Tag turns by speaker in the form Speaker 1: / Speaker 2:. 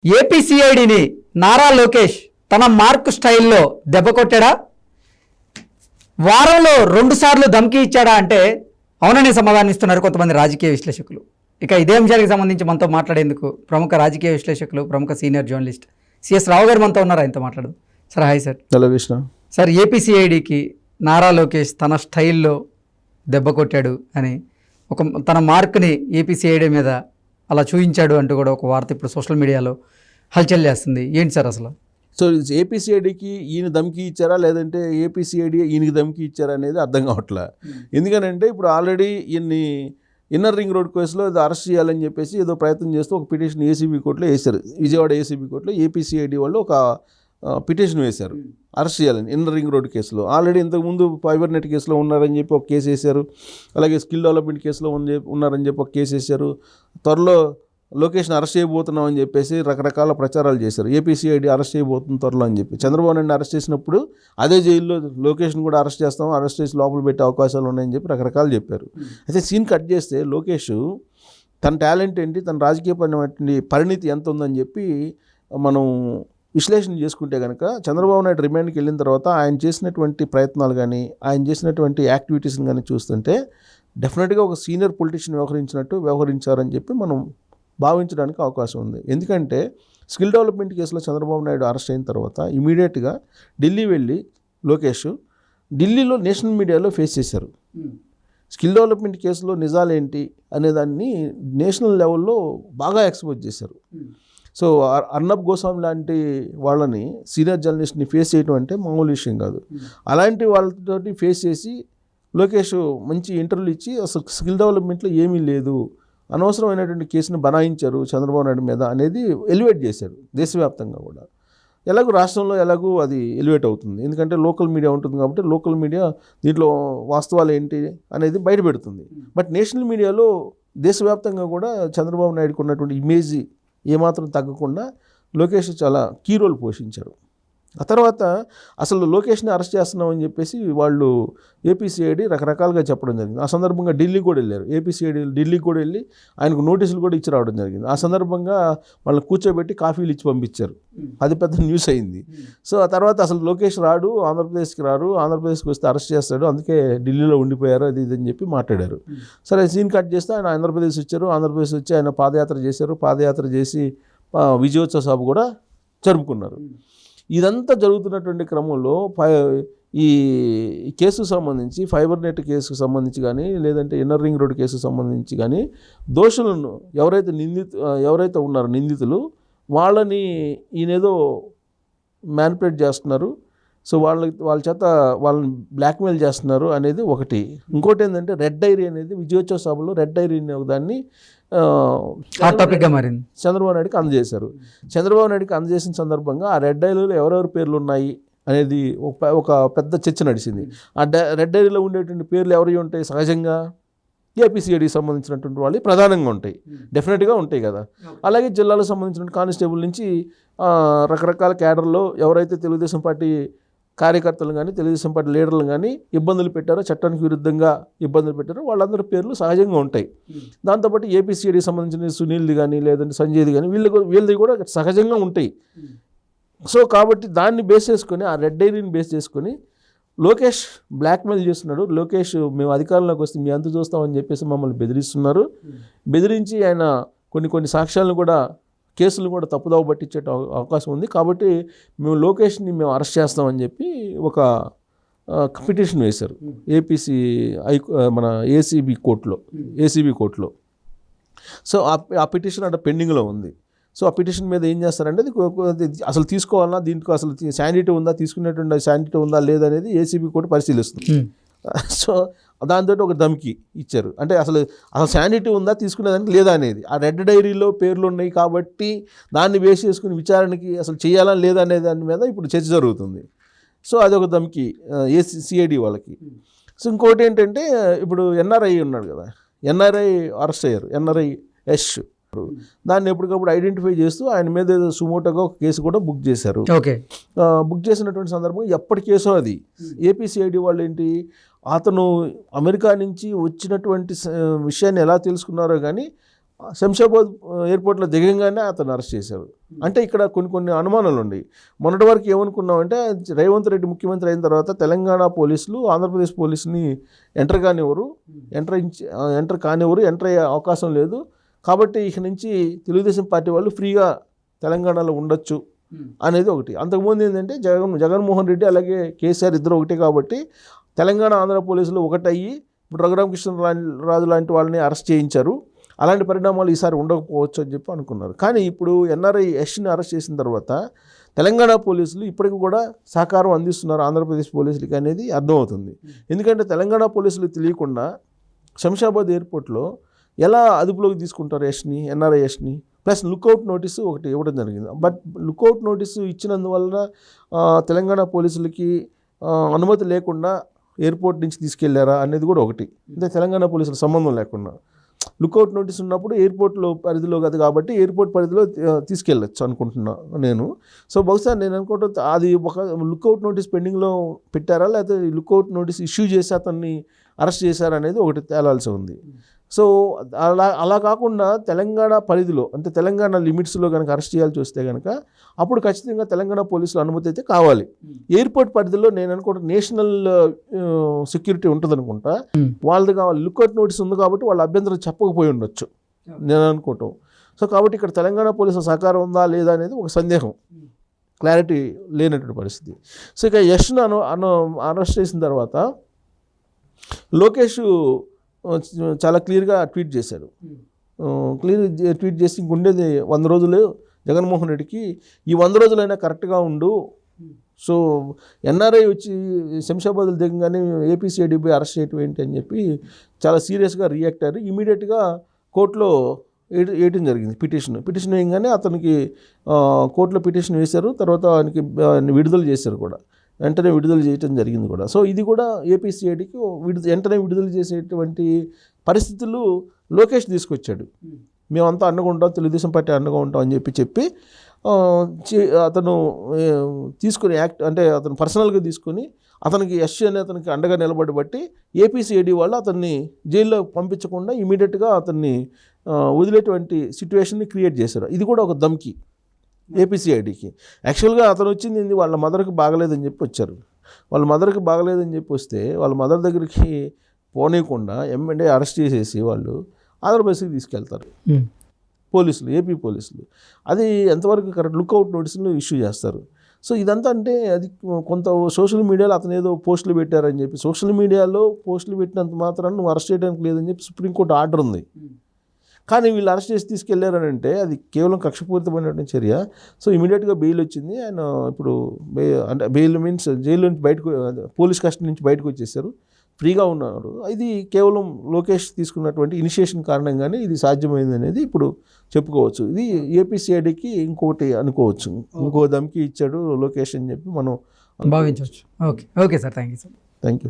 Speaker 1: ఏపీసీఐడిని నారా లోకేష్ తన మార్క్ స్టైల్లో దెబ్బ కొట్టాడా? వారంలో 2 సార్లు ధమ్కీ ఇచ్చాడా అంటే అవునని సమాధానిస్తున్నారు కొంతమంది రాజకీయ విశ్లేషకులు. ఇక ఇదే అంశానికి సంబంధించి మనతో మాట్లాడేందుకు ప్రముఖ రాజకీయ విశ్లేషకులు, ప్రముఖ సీనియర్ జర్నలిస్ట్ సిఎస్ రావు గారు మనతో ఉన్నారు. ఆయనతో మాట్లాడదు. Sir hi sir.
Speaker 2: Hello Vishnu.
Speaker 1: Sir, ఏపీసీఐడికి నారా లోకేష్ తన స్టైల్లో దెబ్బ కొట్టాడు అని తన మార్క్ని ఏపీసీఐడి మీద అలా చూపించాడు అంటూ కూడా ఒక వార్త ఇప్పుడు సోషల్ మీడియాలో హల్చల్ చేస్తుంది. ఏంటి సార్ అసలు?
Speaker 2: సో ఏపీసీఐడికి ఈయన ధమ్కీ ఇచ్చారా లేదంటే ఏపీసీఐడి ఈయనకి ధమ్కీ ఇచ్చారా అనేది అర్థం కావట్లే. ఎందుకనంటే ఇప్పుడు ఆల్రెడీ ఈయన్ని ఇన్నర్ రింగ్ రోడ్ కేసులో ఏదో అరెస్ట్ చేయాలని చెప్పేసి ఏదో ప్రయత్నం చేస్తూ ఒక పిటిషన్ ఏసీబీ కోర్టులో వేశారు. విజయవాడ ఏసీబీ కోర్టులో ఏపీసీఐడి వాళ్ళు ఒక పిటిషన్ వేశారు అరెస్ట్ చేయాలని ఇన్నర్ రింగ్ రోడ్ కేసులో. ఆల్రెడీ ఇంతకుముందు ఫైబర్ నెట్ కేసులో ఉన్నారని చెప్పి ఒక కేసు వేశారు. అలాగే స్కిల్ డెవలప్మెంట్ కేసులో ఉన్నారని చెప్పి ఒక కేసు వేశారు. త్వరలో లొకేషన్ అరెస్ట్ చేయబోతున్నాం అని చెప్పేసి రకరకాల ప్రచారాలు చేశారు. ఏపీసీఐడి అరెస్ట్ చేయబోతుంది త్వరలో అని చెప్పి. చంద్రబాబు నాయుడు అరెస్ట్ చేసినప్పుడు అదే జైల్లో లొకేషన్ కూడా అరెస్ట్ చేస్తాం, అరెస్ట్ చేసి లోపల పెట్టే అవకాశాలు ఉన్నాయని చెప్పి రకరకాలు చెప్పారు. అయితే సీన్ కట్ చేస్తే లోకేష్ తన టాలెంట్ ఏంటి, తన రాజకీయపరమైన పరిణితి ఎంత ఉందని చెప్పి మనం విశ్లేషణ చేసుకుంటే కనుక చంద్రబాబు నాయుడు రిమాండ్కి వెళ్ళిన తర్వాత ఆయన చేసినటువంటి ప్రయత్నాలు కానీ ఆయన చేసినటువంటి యాక్టివిటీస్ని కానీ చూస్తుంటే డెఫినెట్గా ఒక సీనియర్ పొలిటీషియన్ వ్యవహరించారని చెప్పి మనం భావించడానికి అవకాశం ఉంది. ఎందుకంటే స్కిల్ డెవలప్మెంట్ కేసులో చంద్రబాబు నాయుడు అరెస్ట్ అయిన తర్వాత ఇమీడియట్గా ఢిల్లీ వెళ్ళి లోకేష్ ఢిల్లీలో నేషనల్ మీడియాలో ఫేస్ చేశారు. స్కిల్ డెవలప్మెంట్ కేసులో నిజాలేంటి అనేదాన్ని నేషనల్ లెవెల్లో బాగా ఎక్స్పోజ్ చేశారు. సో అర్నబ్ గోస్వామి లాంటి వాళ్ళని సీనియర్ జర్నలిస్ట్ని ఫేస్ చేయడం అంటే మామూలు విషయం కాదు. అలాంటి వాళ్ళతోటి ఫేస్ చేసి లోకేష్ మంచి ఇంటర్వ్యూలు ఇచ్చి అసలు స్కిల్ డెవలప్మెంట్లో ఏమీ లేదు, అనవసరమైనటువంటి కేసుని బనాయించారు చంద్రబాబు నాయుడు మీద అనేది ఎలివేట్ చేశారు దేశవ్యాప్తంగా కూడా. ఎలాగో రాష్ట్రంలో ఎలాగో అది ఎలివేట్ అవుతుంది, ఎందుకంటే లోకల్ మీడియా ఉంటుంది కాబట్టి లోకల్ మీడియా దీంట్లో వాస్తవాలు ఏంటి అనేది బయటపెడుతుంది. బట్ నేషనల్ మీడియాలో దేశవ్యాప్తంగా కూడా చంద్రబాబు నాయుడుకు ఉన్నటువంటి ఇమేజ్ ఏమాత్రం తగ్గకుండా లోకేష్ చాలా కీ రోల్ పోషించారు. ఆ తర్వాత అసలు లోకేష్ని అరెస్ట్ చేస్తున్నామని చెప్పేసి వాళ్ళు ఏపీసీఐడి రకరకాలుగా చెప్పడం జరిగింది. ఆ సందర్భంగా ఢిల్లీ కూడా వెళ్ళారు. ఏపీసీఐడి ఢిల్లీకి కూడా వెళ్ళి ఆయనకు నోటీసులు కూడా ఇచ్చి రావడం జరిగింది. ఆ సందర్భంగా వాళ్ళని కూర్చోబెట్టి కాఫీలు ఇచ్చి పంపించారు. అది పెద్ద న్యూస్ అయింది. సో ఆ తర్వాత అసలు లోకేష్ రాడు, ఆంధ్రప్రదేశ్కి రారు, ఆంధ్రప్రదేశ్కి వస్తే అరెస్ట్ చేస్తాడు, అందుకే ఢిల్లీలో ఉండిపోయారు అది ఇది అని చెప్పి మాట్లాడారు. సరే, సీన్ కట్ చేస్తే ఆయన ఆంధ్రప్రదేశ్ వచ్చారు. ఆంధ్రప్రదేశ్ వచ్చి ఆయన పాదయాత్ర చేశారు. పాదయాత్ర చేసి విజయోత్సవ సభ కూడా జరుపుకున్నారు. ఇదంతా జరుగుతున్నటువంటి క్రమంలో ఈ కేసుకు సంబంధించి ఫైబర్ నెట్ కేసుకు సంబంధించి కానీ లేదంటే ఇన్నర్ రింగ్ రోడ్ కేసుకు సంబంధించి కానీ దోషులను ఎవరైతే ఉన్నారో నిందితులు వాళ్ళని ఈయనేదో మ్యానిపులేట్ చేస్తున్నారు, సో వాళ్ళ చేత వాళ్ళని బ్లాక్మెయిల్ చేస్తున్నారు అనేది ఒకటి. ఇంకోటి ఏంటంటే రెడ్ డైరీ అనేది విజయోత్సవ సభలో రెడ్ డైరీ అనే ఒకదాన్ని చంద్రబాబు నాయుడుకి అందజేశారు. చంద్రబాబు నాయుడుకి అందజేసిన సందర్భంగా ఆ రెడ్ డైరీలో ఎవరెవరి పేర్లు ఉన్నాయి అనేది ఒక పెద్ద చర్చ నడిచింది. ఆ రెడ్ డైరీలో ఉండేటువంటి పేర్లు ఎవరి ఉంటాయి? సహజంగా ఏపీసీఐడికి సంబంధించినటువంటి వాళ్ళు ప్రధానంగా ఉంటాయి, డెఫినెట్గా ఉంటాయి కదా. అలాగే జిల్లాలకు సంబంధించిన కానిస్టేబుల్ నుంచి రకరకాల క్యాడర్లో ఎవరైతే తెలుగుదేశం పార్టీ కార్యకర్తలు కానీ తెలుగుదేశం పార్టీ లీడర్లు కానీ ఇబ్బందులు పెట్టారో, చట్టానికి విరుద్ధంగా ఇబ్బందులు పెట్టారో వాళ్ళందరి పేర్లు సహజంగా ఉంటాయి. దాంతోపాటు ఏపీసీఐడికి సంబంధించిన సునీల్ది కానీ లేదంటే సంజయ్ది కానీ వీళ్ళది కూడా సహజంగా ఉంటాయి. సో కాబట్టి దాన్ని బేస్ చేసుకొని ఆ రెడ్ డైరీని బేస్ చేసుకొని లోకేష్ బ్లాక్మెయిల్ చేస్తున్నాడు. లోకేష్ మేము అధికారంలోకి వస్తే మీ అంత చూస్తామని చెప్పేసి మమ్మల్ని బెదిరిస్తున్నారు. బెదిరించి ఆయన కొన్ని సాక్ష్యాలను కూడా కేసులు కూడా తప్పుదావ పట్టించే అవకాశం ఉంది. కాబట్టి లోకేష్ని మేము అరెస్ట్ చేస్తామని చెప్పి ఒక పిటిషన్ వేశారు మన ఏసీబీ కోర్టులో. సో ఆ పిటిషన్ అంటే పెండింగ్లో ఉంది. సో ఆ పిటిషన్ మీద ఏం చేస్తారంటే అసలు తీసుకోవాలన్నా, దీంట్లో అసలు శానిటీ ఉందా, తీసుకునేటువంటి శానిటీ ఉందా లేదనేది ఏసీబీ కోర్టు పరిశీలిస్తుంది. సో దాంతో ఒక ధమ్కీ ఇచ్చారు. అంటే అసలు శానిటీ ఉందా, తీసుకునేదానికి లేదా అనేది. ఆ రెడ్ డైరీలో పేర్లు ఉన్నాయి కాబట్టి దాన్ని బేస్ చేసుకుని విచారణకి అసలు చేయాలా లేదా అనే దాని మీద ఇప్పుడు చర్చ జరుగుతుంది. సో అదొక ధమ్కీ సిఐడి వాళ్ళకి. సో ఇంకోటి ఏంటంటే ఇప్పుడు ఎన్ఆర్ఐ ఉన్నాడు కదా, ఎన్ఆర్ఐ అరెస్ట్ అయ్యారు. ఎన్ఆర్ఐ యష్ దాన్ని ఎప్పటికప్పుడు ఐడెంటిఫై చేస్తూ ఆయన మీద సుమోటోగా ఒక కేసు కూడా బుక్ చేశారు. బుక్ చేసినటువంటి సందర్భంగా ఎప్పటి కేసో అది. ఏపీసీఐడి వాళ్ళు ఏంటి, అతను అమెరికా నుంచి వచ్చినటువంటి విషయాన్ని ఎలా తెలుసుకున్నారో కానీ శంషాబాద్ ఎయిర్పోర్ట్లో దిగంగానే అతను అరెస్ట్ చేశారు. అంటే ఇక్కడ కొన్ని అనుమానాలు ఉన్నాయి. మొన్నటి వరకు ఏమనుకున్నామంటే రేవంత్ రెడ్డి ముఖ్యమంత్రి అయిన తర్వాత తెలంగాణ పోలీసులు ఆంధ్రప్రదేశ్ పోలీసుని ఎంటర్ కానివ్వరు, ఎంటర్ అయ్యే అవకాశం లేదు, కాబట్టి ఇక నుంచి తెలుగుదేశం పార్టీ వాళ్ళు ఫ్రీగా తెలంగాణలో ఉండొచ్చు అనేది ఒకటి. అంతకుముందు ఏంటంటే జగన్మోహన్ రెడ్డి అలాగే కేసీఆర్ ఇద్దరు ఒకటే కాబట్టి తెలంగాణ ఆంధ్ర పోలీసులు ఒకటయ్యి ఇప్పుడు రఘురామకృష్ణరాజు లాంటి వాళ్ళని అరెస్ట్ చేయించారు. అలాంటి పరిణామాలు ఈసారి ఉండకపోవచ్చు అని చెప్పి అనుకున్నారు. కానీ ఇప్పుడు ఎన్ఆర్ఐ యష్ని అరెస్ట్ చేసిన తర్వాత తెలంగాణ పోలీసులు ఇప్పటికి కూడా సహకారం అందిస్తున్నారు ఆంధ్రప్రదేశ్ పోలీసులకి అనేది అర్థమవుతుంది. ఎందుకంటే తెలంగాణ పోలీసులు తెలియకుండా శంషాబాద్ ఎయిర్పోర్ట్లో ఎలా అదుపులోకి తీసుకుంటారు ఎన్ఆర్ఐ యష్ని, ప్లస్ లుకౌట్ నోటీసు ఒకటి ఇవ్వడం జరిగింది. బట్ లుకౌట్ నోటీసు ఇచ్చినందువల్ల తెలంగాణ పోలీసులకి అనుమతి లేకుండా ఎయిర్పోర్ట్ నుంచి తీసుకెళ్లారా అనేది కూడా ఒకటి. అంటే తెలంగాణ పోలీసుల సంబంధం లేకుండా లుకౌట్ నోటీస్ ఉన్నప్పుడు ఎయిర్పోర్ట్లో పరిధిలో కాదు కాబట్టి ఎయిర్పోర్ట్ పరిధిలో తీసుకెళ్ళచ్చు అనుకుంటున్నా నేను. సో బహుశా నేను అనుకుంటా అది ఒక లుకౌట్ నోటీస్ పెండింగ్లో పెట్టారా, లేకపోతే లుకౌట్ నోటీస్ ఇష్యూ చేసి అతన్ని అరెస్ట్ చేశారా అనేది ఒకటి తేలాల్సి ఉంది. సో అలా కాకుండా తెలంగాణ పరిధిలో అంటే తెలంగాణ లిమిట్స్లో కనుక అరెస్ట్ చేయాల్సి వస్తే కనుక అప్పుడు ఖచ్చితంగా తెలంగాణ పోలీసుల అనుమతి అయితే కావాలి. ఎయిర్పోర్ట్ పరిధిలో నేను అనుకుంటా నేషనల్ సెక్యూరిటీ ఉంటుంది అనుకుంటా, వాళ్ళది కావాలి. లుకౌట్ నోటీస్ ఉంది కాబట్టి వాళ్ళ అభ్యంతరం చెప్పకపోయి ఉండొచ్చు నేను అనుకోవటం. సో కాబట్టి ఇక్కడ తెలంగాణ పోలీసుల సహకారం ఉందా లేదా అనేది ఒక సందేహం, క్లారిటీ లేనటువంటి పరిస్థితి. సో ఇక యష్ను అరెస్ట్ చేసిన తర్వాత లోకేష్ చాలా క్లియర్గా ట్వీట్ చేశాడు. ట్వీట్ చేసి ఇంకుండేది 100 రోజులు జగన్మోహన్ రెడ్డికి, ఈ 100 రోజులైనా కరెక్ట్గా ఉండు. సో ఎన్ఆర్ఐ వచ్చి శంషాబాద్లో దిగంగానే ఏపీసీఐడీపై అరెస్ట్ చేయటం ఏంటి అని చెప్పి చాలా సీరియస్గా రియాక్ట్ అయ్యారు. ఇమీడియట్గా కోర్టులో వేయటం జరిగింది పిటిషన్ వేయగానే అతనికి కోర్టులో పిటిషన్ వేశారు. తర్వాత ఆయనకి విడుదల చేశారు కూడా, వెంటనే విడుదల చేయటం జరిగింది కూడా. సో ఇది కూడా ఏపీసీఐడికి వెంటనే విడుదల చేసేటువంటి పరిస్థితులు లోకేష్ తీసుకొచ్చాడు. మేమంతా అండగా ఉంటాం, తెలుగుదేశం పార్టీ అండగా ఉంటాం అని చెప్పి అతను తీసుకుని అంటే అతను పర్సనల్గా తీసుకొని అతనికి యష్ అనే అతనికి అండగా నిలబడి బట్టి ఏపీసీఐడి వాళ్ళు అతన్ని జైల్లో పంపించకుండా ఇమీడియట్గా అతన్ని వదిలేటువంటి సిచ్యువేషన్ని క్రియేట్ చేశారు. ఇది కూడా ఒక ధమ్కి ఏపీసీఐడికి. యాక్చువల్గా అతను వచ్చింది వాళ్ళ మదర్కి బాగలేదని చెప్పి వచ్చారు. వాళ్ళ మదర్కి బాగలేదని చెప్పి వస్తే వాళ్ళ మదర్ దగ్గరికి పోనీయకుండా ఎమ్మెల్యే అరెస్ట్ చేసేసి వాళ్ళు ఆంధ్రప్రదేశ్కి తీసుకెళ్తారు పోలీసులు, ఏపీ పోలీసులు. అది ఎంతవరకు కరెక్ట్? లుకౌట్ నోటీసులు ఇష్యూ చేస్తారు. సో ఇదంతా అంటే అది కొంత సోషల్ మీడియాలో అతను ఏదో పోస్టులు పెట్టారని చెప్పి, సోషల్ మీడియాలో పోస్టులు పెట్టినంత మాత్రాన్ని నువ్వు అరెస్ట్ చేయడానికి లేదని చెప్పి సుప్రీంకోర్టు ఆర్డర్ ఉంది. కానీ వీళ్ళు అరెస్ట్ చేసి తీసుకెళ్లారని అంటే అది కేవలం కక్షపూరితమైనటువంటి చర్య. సో ఇమీడియట్గా బెయిల్ వచ్చింది. ఆయన ఇప్పుడు అంటే బెయిల్ మీన్స్ జైలు నుంచి బయటకు, పోలీస్ కస్టడీ నుంచి బయటకు వచ్చేసారు, ఫ్రీగా ఉన్నారు. ఇది కేవలం లోకేష్ తీసుకున్నటువంటి ఇనిషియేషన్ కారణంగానే ఇది సాధ్యమైంది అనేది ఇప్పుడు చెప్పుకోవచ్చు. ఇది ఏపీసీఐడికి ఇంకోటి అనుకోవచ్చు, ఇంకో ధమ్కి ఇచ్చాడు లోకేష్ అని చెప్పి మనం
Speaker 1: భావించవచ్చు. Okay sir, thank you.